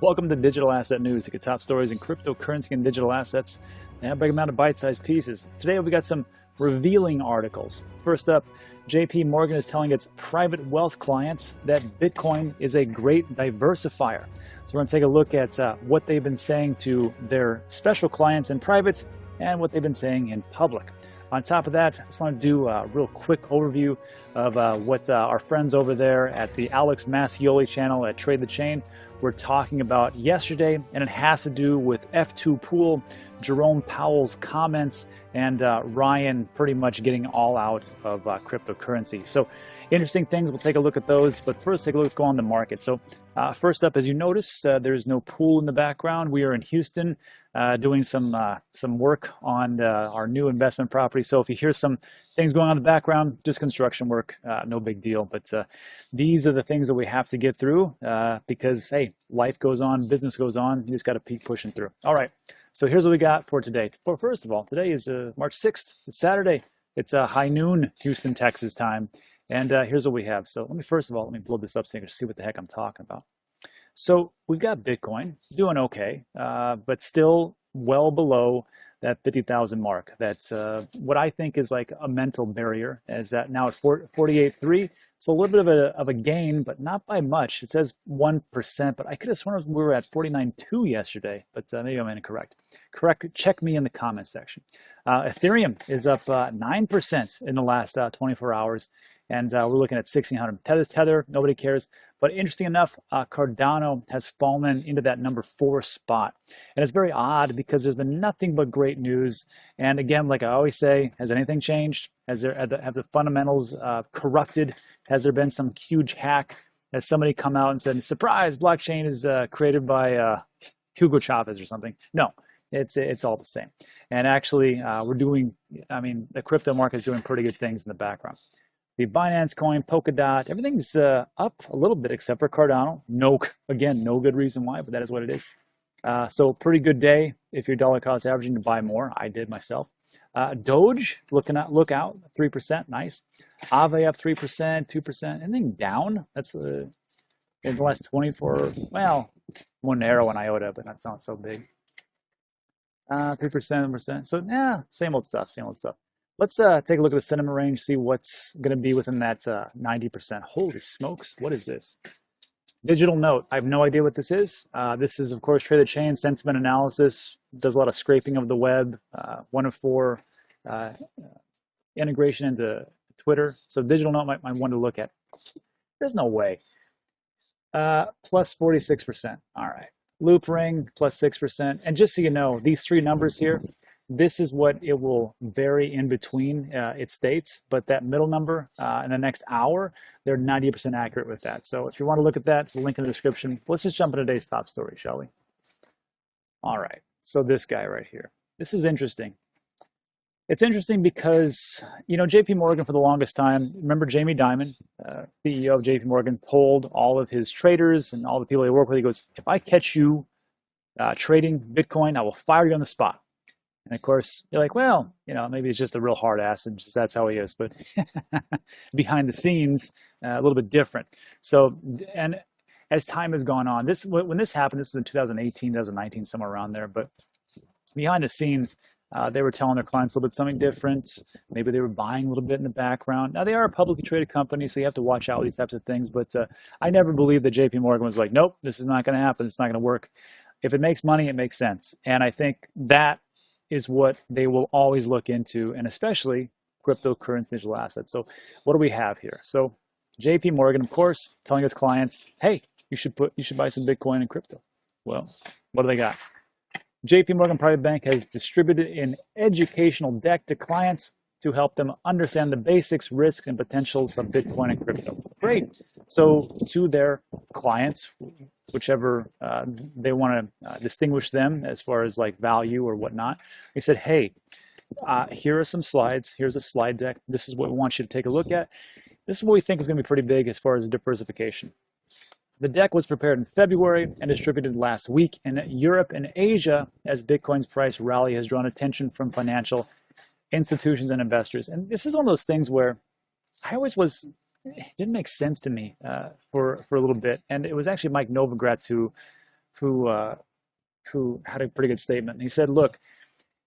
Welcome to Digital Asset News. To get top stories in cryptocurrency and digital assets, and break them out of bite-sized pieces. Today we got some revealing articles. First up, JP Morgan is telling its private wealth clients that Bitcoin is a great diversifier. So we're going to take a look at what they've been saying to their special clients in private and what they've been saying in public. On top of that, I just want to do a real quick overview of what our friends over there at the Alex Mascioli channel at Trade the Chain were talking about yesterday, and it has to do with F2 Pool, Jerome Powell's comments, and Ryan pretty much getting all out of cryptocurrency. So interesting things, we'll take a look at those, but first take a look at what's going on in the market. So first up, as you notice, there's no pool in the background. We are in Houston doing some work on our new investment property. So if you hear some things going on in the background, just construction work, no big deal. But these are the things that we have to get through because, hey, life goes on, business goes on. You just got to keep pushing through. All right, so here's what we got for today. First of all, today is March 6th. It's Saturday. It's high noon Houston, Texas time. And here's what we have. So first of all, let me blow this up so you can see what the heck I'm talking about. So we've got Bitcoin doing okay, but still well below that 50,000 mark. That's what I think is like a mental barrier, is that now at 48.3. So a little bit of a gain, but not by much. It says 1%, but I could have sworn we were at 49.2 yesterday, but maybe I'm incorrect. Check me in the comment section. Ethereum is up 9% in the last 24 hours. And we're looking at 1,600. Tether, nobody cares. But interesting enough, Cardano has fallen into that number 4 spot. And it's very odd because there's been nothing but great news. And again, like I always say, has anything changed? Have the fundamentals corrupted? Has there been some huge hack? Has somebody come out and said, surprise, blockchain is created by Hugo Chavez or something? No. It's all the same. And actually, the crypto market is doing pretty good things in the background. The Binance coin, Polkadot, everything's up a little bit except for Cardano. No good reason why, but that is what it is. So pretty good day if you're dollar cost averaging to buy more. I did myself. Doge, look out, 3%, nice. Aave up 3%, 2%. Anything down? That's in the last 24. Well, Monero and IOTA, but that's not so big. 3%, 1%. So yeah, same old stuff. Let's take a look at the sentiment range, see what's going to be within that 90%. Holy smokes, what is this? Digital note. I have no idea what this is. This is, of course, Trade the Chain, sentiment analysis, does a lot of scraping of the web, 1 of 4 integration into Twitter. So digital note might one to look at. There's no way. Plus 46%. All right. Loop ring, plus 6%. And just so you know, these 3 numbers here, this is what it will vary in between its states, but that middle number in the next hour, they're 90% accurate with that. So if you want to look at that, it's a link in the description. Let's just jump into today's top story, shall we? All right, so this guy right here. This is interesting. It's interesting because, JP Morgan for the longest time, remember Jamie Dimon, CEO of JP Morgan, told all of his traders and all the people they work with, he goes, if I catch you trading Bitcoin, I will fire you on the spot. And of course, you're like, well, maybe it's just a real hard ass and just that's how he is. But behind the scenes, a little bit different. So, and as time has gone on, when this happened, this was in 2018, 2019, somewhere around there. But behind the scenes, they were telling their clients a little bit something different. Maybe they were buying a little bit in the background. Now, they are a publicly traded company, so you have to watch out with these types of things. But I never believed that JP Morgan was like, nope, this is not going to happen. It's not going to work. If it makes money, it makes sense. And I think that is what they will always look into, and especially cryptocurrency digital assets. So what do we have here? So JP Morgan, of course, telling its clients, hey, you should buy some Bitcoin and crypto. Well, what do they got? JP Morgan Private Bank has distributed an educational deck to clients to help them understand the basics, risks, and potentials of Bitcoin and crypto. Great. So to their clients, whichever they want to distinguish them as far as like value or whatnot, they said, hey, here are some slides. Here's a slide deck. This is what we want you to take a look at. This is what we think is going to be pretty big as far as diversification. The deck was prepared in February and distributed last week in Europe and Asia as Bitcoin's price rally has drawn attention from financial institutions and investors. And this is one of those things where it didn't make sense to me for a little bit. And it was actually Mike Novogratz who who had a pretty good statement. He said, look,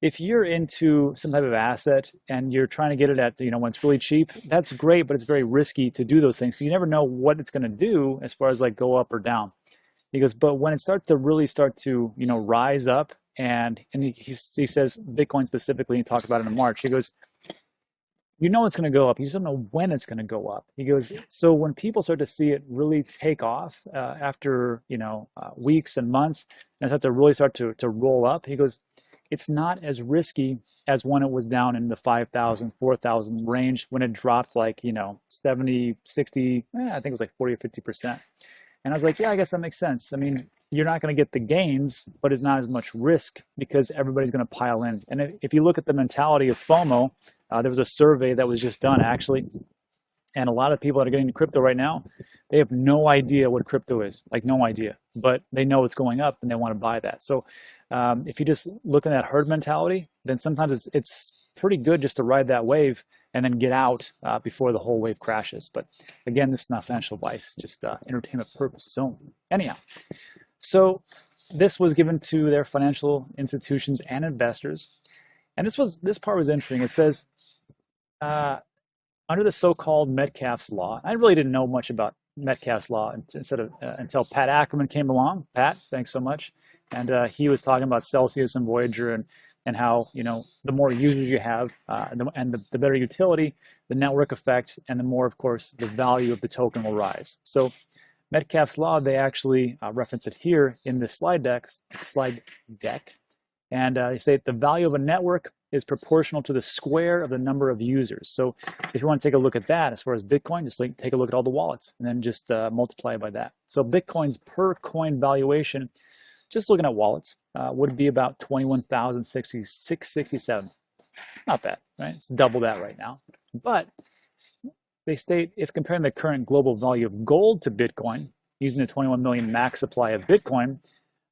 if you're into some type of asset and you're trying to get it at, when it's really cheap, that's great, but it's very risky to do those things because you never know what it's going to do as far as like go up or down. He goes, but when it starts to really start to, rise up, and he says Bitcoin specifically, he talked about it in March. He goes, it's going to go up. You just don't know when it's going to go up. He goes, so when people start to see it really take off after, weeks and months, and start to really start to roll up, he goes, it's not as risky as when it was down in the 5,000, 4,000 range when it dropped like, 70, 60, I think it was like 40 or 50%. And I was like, yeah, I guess that makes sense. I mean, you're not going to get the gains, but it's not as much risk because everybody's going to pile in. And if you look at the mentality of FOMO, there was a survey that was just done actually. And a lot of people that are getting into crypto right now, they have no idea what crypto is, like no idea, but they know it's going up and they want to buy that. So if you just look at that herd mentality, then sometimes it's pretty good just to ride that wave and then get out before the whole wave crashes. But again, this is not financial advice, just entertainment purposes only. Anyhow, so this was given to their financial institutions and investors. And this part was interesting. It says, under the so-called Metcalfe's law, I really didn't know much about Metcalfe's law until Pat Ackerman came along. Pat, thanks so much. And he was talking about Celsius and Voyager and how, the more users you have and the better utility, the network effect, and the more, of course, the value of the token will rise. So Metcalfe's law, they actually reference it here in this slide deck. And they say the value of a network is proportional to the square of the number of users. So if you want to take a look at that as far as Bitcoin, just take a look at all the wallets and then just multiply by that. So Bitcoin's per coin valuation, just looking at wallets, would be about 21,667. Not bad, right? It's double that right now. But they state if comparing the current global value of gold to Bitcoin, using the 21 million max supply of Bitcoin,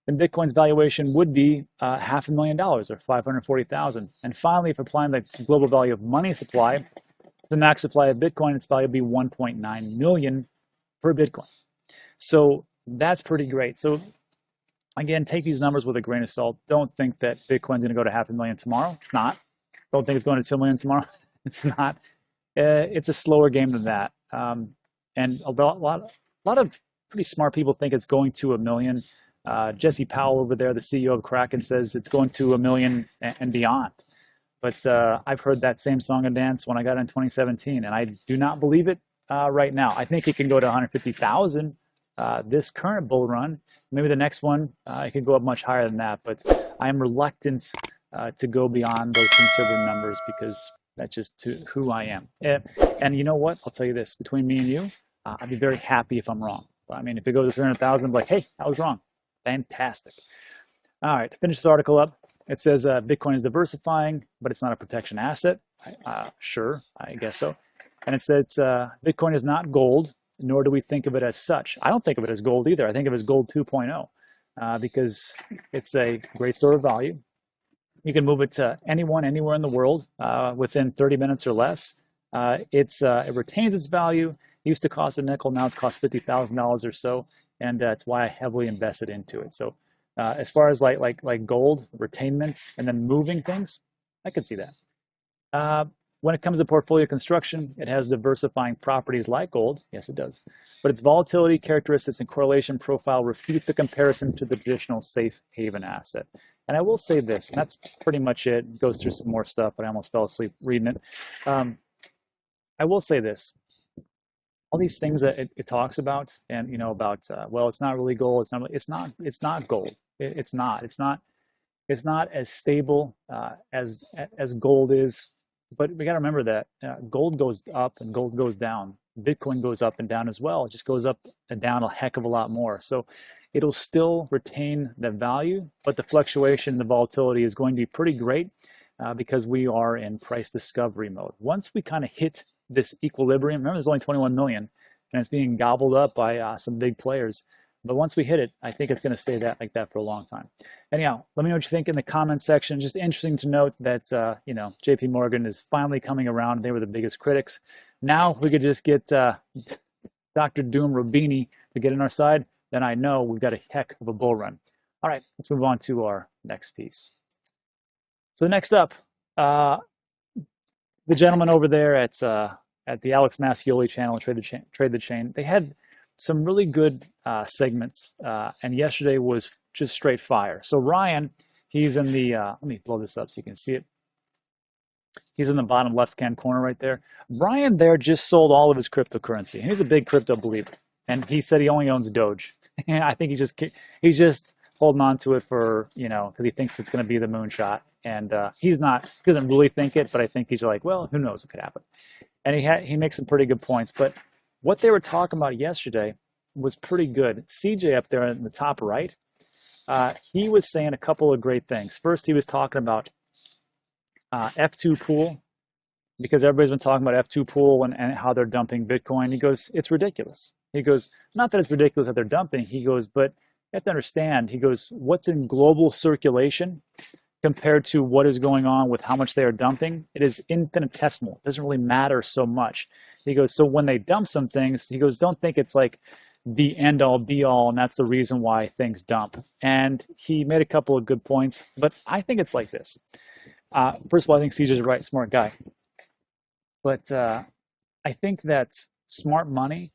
then Bitcoin's valuation would be $500,000 or 540,000. And finally, if applying the global value of money supply, the max supply of Bitcoin, its value would be 1.9 million per Bitcoin. So that's pretty great. So again, take these numbers with a grain of salt. Don't think that Bitcoin's going to go to 500,000 tomorrow. It's not. Don't think it's going to 2 million tomorrow. It's not. It's a slower game than that. And a lot of pretty smart people think it's going to 1 million. Jesse Powell over there, the CEO of Kraken, says it's going to 1 million and beyond. But I've heard that same song and dance when I got in 2017, and I do not believe it right now. I think it can go to 150,000 this current bull run. Maybe the next one, it could go up much higher than that. But I am reluctant to go beyond those conservative numbers because that's just who I am. And you know what? I'll tell you this. Between me and you, I'd be very happy if I'm wrong. I mean, if it goes to 300,000, I'm like, hey, I was wrong. Fantastic. All right, to finish this article up, it says Bitcoin is diversifying, but it's not a protection asset. Sure, I guess so. And it says Bitcoin is not gold, nor do we think of it as such. I don't think of it as gold either. I think of it as gold 2.0 because it's a great store of value. You can move it to anyone, anywhere in the world within 30 minutes or less. It retains its value. It used to cost a nickel, now it's cost $50,000 or so, and that's why I heavily invested into it. So as far as like gold, retainment, and then moving things, I could see that. When it comes to portfolio construction, it has diversifying properties like gold. Yes, it does. But its volatility, characteristics, and correlation profile refute the comparison to the traditional safe haven asset. And I will say this, and that's pretty much it. It goes through some more stuff, but I almost fell asleep reading it. I will say this. All these things that it talks about, and about well, it's not really gold. It's not gold. It's not as stable as gold is. But we got to remember that gold goes up and gold goes down. Bitcoin goes up and down as well. It just goes up and down a heck of a lot more. So it'll still retain the value, but the fluctuation, the volatility is going to be pretty great because we are in price discovery mode. Once we kind of hit this equilibrium, remember there's only 21 million and it's being gobbled up by some big players. But once we hit it, I think it's going to stay like that for a long time. Anyhow, let me know what you think in the comments section. Just interesting to note that, JP Morgan is finally coming around. They were the biggest critics. Now we could just get Dr. Doom Robini to get in our side. then I know we've got a heck of a bull run. All right, let's move on to our next piece. So next up, the gentleman over there at the Alex Mascioli channel, Trade the Chain, they had some really good segments, and yesterday was just straight fire. So Ryan, he's in the, let me blow this up so you can see it. He's in the bottom left-hand corner right there. Ryan there just sold all of his cryptocurrency. And he's a big crypto believer. And he said he only owns Doge. And I think he's just holding on to it for, you know, because he thinks it's going to be the moonshot. And he doesn't really think it, but I think he's like, well, who knows what could happen. And he makes some pretty good points. But what they were talking about yesterday was pretty good. CJ up there in the top right, he was saying a couple of great things. First, he was talking about F2 pool, because everybody's been talking about F2 pool and how they're dumping Bitcoin. He goes, it's ridiculous. He goes, not that it's ridiculous that they're dumping. He goes, but you have to understand, he goes, what's in global circulation compared to what is going on with how much they are dumping, it is infinitesimal. It doesn't really matter so much. He goes, so when they dump some things, he goes, don't think it's like the end all be all, and that's the reason why things dump. And he made a couple of good points, but I think it's like this. First of all, I think CJ's a right, smart guy. But I think that smart money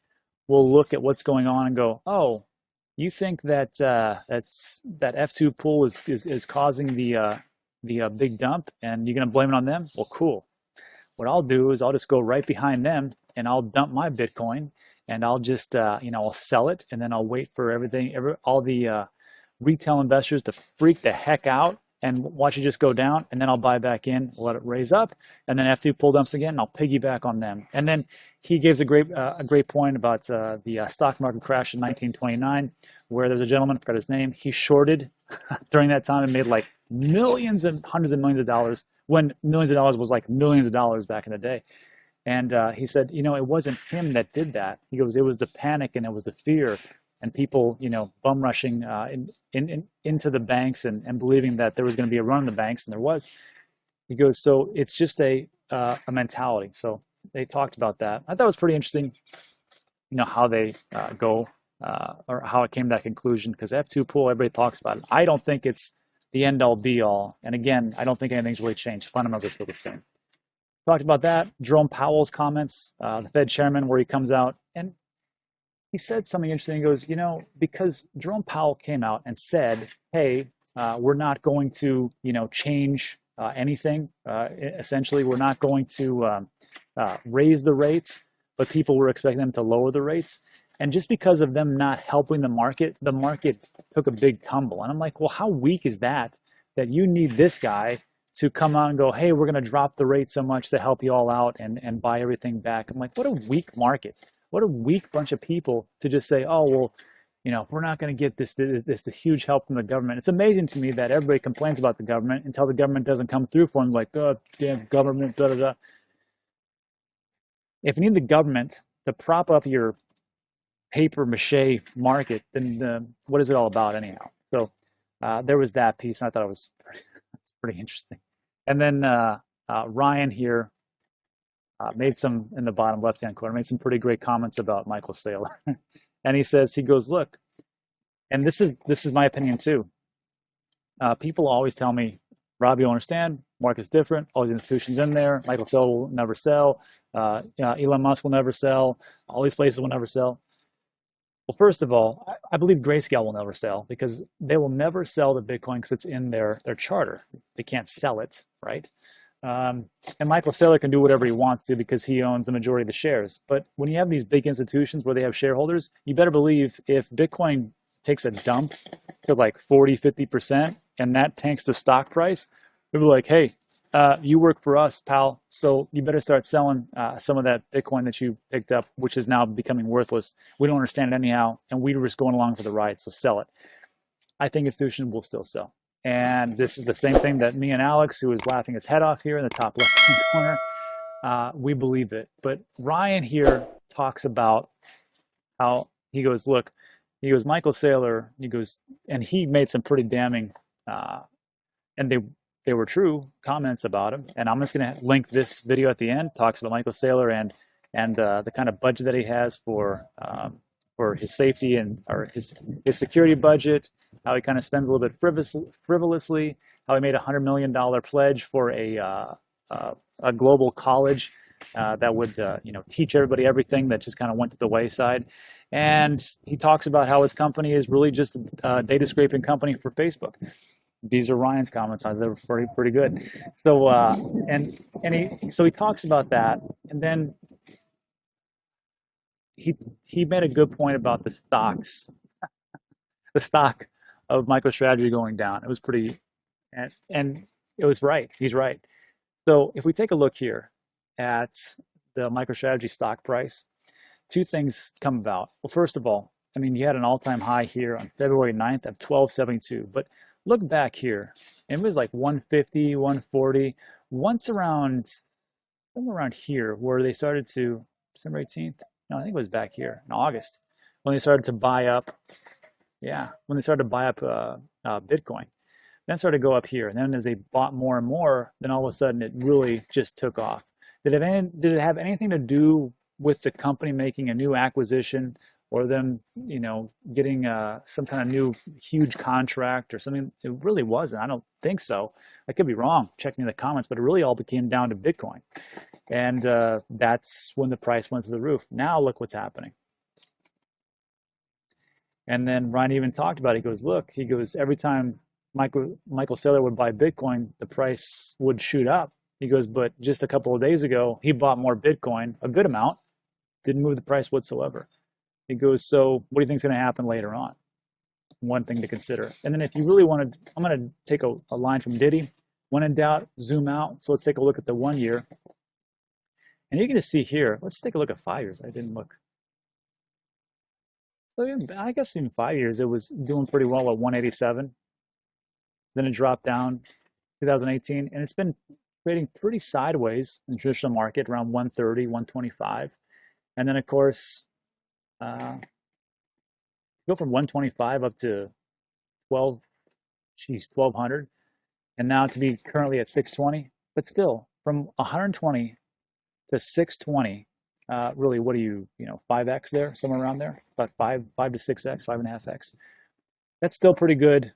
will look at what's going on and go, oh, you think that that F2 pool is causing the big dump, and you're going to blame it on them? Well, cool. What I'll do is I'll just go right behind them, and I'll dump my Bitcoin, and I'll just I'll sell it, and then I'll wait for all the retail investors to freak the heck out and watch it just go down, and then I'll buy back in, let it raise up, and then F2 pull dumps again, and I'll piggyback on them. And then he gives a great point about the stock market crash in 1929, where there's a gentleman, I forgot his name, he shorted during that time and made like millions and hundreds of millions of dollars, when millions of dollars was like millions of dollars back in the day. And he said, you know, it wasn't him that did that. He goes, it was the panic and it was the fear, and people, you know, bum rushing into the banks and believing that there was going to be a run on the banks, and there was. He goes, so it's just a mentality. So they talked about that. I thought it was pretty interesting, you know, how they go or how it came to that conclusion, because F2 pool, everybody talks about it. I don't think it's the end all be all. And again, I don't think anything's really changed. Fundamentals are still the same. Talked about that. Jerome Powell's comments, the Fed chairman, where he comes out and he said something interesting. He goes, you know, because Jerome Powell came out and said, hey, we're not going to, you know, change anything. Essentially, we're not going to raise the rates, but people were expecting them to lower the rates. And just because of them not helping the market took a big tumble. And I'm like, well, how weak is that you need this guy to come out and go, hey, we're going to drop the rate so much to help you all out and buy everything back. I'm like, what a weak market. What a weak bunch of people to just say, oh, well, you know, we're not going to get this huge help from the government. It's amazing to me that everybody complains about the government until the government doesn't come through for them, like, oh, damn government, da da da. If you need the government to prop up your paper mache market, then what is it all about anyhow? So there was that piece, and I thought it was pretty interesting. And then Ryan here made some, in the bottom left-hand corner, made some pretty great comments about Michael Saylor. And he goes, look, and this is my opinion too. People always tell me, Rob, you don't understand, market's different, all these institutions in there, Michael Saylor will never sell, Elon Musk will never sell, all these places will never sell. Well, first of all, I believe Grayscale will never sell, because they will never sell the Bitcoin because it's in their charter. They can't sell it, right? And Michael Saylor can do whatever he wants to because he owns the majority of the shares. But when you have these big institutions where they have shareholders, you better believe if Bitcoin takes a dump to like 40, 50%, and that tanks the stock price, they'll be like, hey, you work for us, pal, so you better start selling some of that Bitcoin that you picked up, which is now becoming worthless. We don't understand it anyhow, and we're just going along for the ride, so sell it. I think institutions will still sell. And this is the same thing that me and Alex, who is laughing his head off here in the top left-hand corner, we believe it. But Ryan here talks about how, he goes, look, he goes, Michael Saylor, he goes, and he made some pretty damning, and they were true comments about him. And I'm just going to link this video at the end, talks about Michael Saylor and the kind of budget that he has for for his safety and or his security budget, how he kind of spends a little bit frivolously, how he made a $100 million pledge for a global college that would teach everybody everything that just kind of went to the wayside. And he talks about how his company is really just a data scraping company for Facebook. These are Ryan's comments on it. They were pretty good. So he talks about that, and then he made a good point about the stocks, the stock of MicroStrategy going down. It was pretty, and it was right. He's right. So if we take a look here at the MicroStrategy stock price, two things come about. Well, first of all, I mean, you had an all-time high here on February 9th of 1272, but look back here, and it was like 150, 140, once around, somewhere around here, where they started to, December 18th, no, I think it was back here in August, when they started to buy up, when they started to buy up Bitcoin. Then started to go up here, and then as they bought more and more, then all of a sudden it really just took off. Did it have anything to do with the company making a new acquisition, or them, getting some kind of new huge contract or something? It really wasn't. I don't think so. I could be wrong. Check me in the comments, but it really all came down to Bitcoin. And that's when the price went to the roof. Now look what's happening. And then Ryan even talked about it. He goes, look, every time Michael Saylor would buy Bitcoin, the price would shoot up. He goes, but just a couple of days ago, he bought more Bitcoin, a good amount, didn't move the price whatsoever. He goes, so what do you think is going to happen later on? One thing to consider. And then if you really want to, I'm going to take a line from Diddy. When in doubt, zoom out. So let's take a look at the 1 year. And you can just see here, let's take a look at 5 years. I didn't look. So I guess in 5 years, it was doing pretty well at 187. Then it dropped down 2018, and it's been trading pretty sideways in the traditional market around 130, 125. And then of course, go from 125 up to 1200, and now to be currently at 620. But still, from 120 to 620, really, what are you 5x there, somewhere around there, about 5 to 6x, 5.5x. That's still pretty good,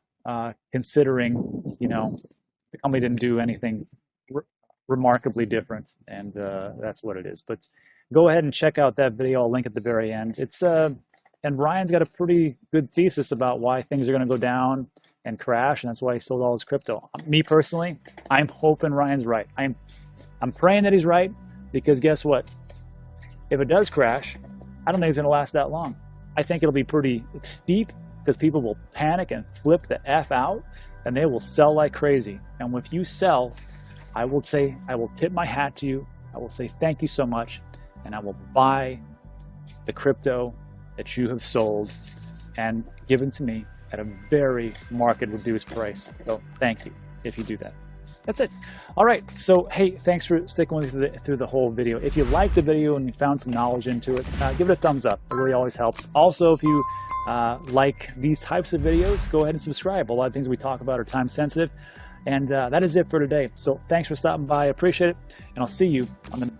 considering the company didn't do anything remarkably different, and that's what it is. But go ahead and check out that video. I'll link at the very end. It's and Ryan's got a pretty good thesis about why things are going to go down and crash, and that's why he sold all his crypto. Me personally, I'm hoping Ryan's right. I'm praying that he's right, because guess what? If it does crash, I don't think it's going to last that long. I think it'll be pretty steep, because people will panic and flip the F out, and they will sell like crazy. And if you sell, I will tip my hat to you. I will say thank you so much, and I will buy the crypto that you have sold and given to me at a very market reduced price. So thank you if you do that. That's it. All right. So, hey, thanks for sticking with me through the whole video. If you liked the video and you found some knowledge into it, give it a thumbs up. It really always helps. Also, if you like these types of videos, go ahead and subscribe. A lot of things we talk about are time sensitive. And that is it for today. So thanks for stopping by. I appreciate it. And I'll see you on the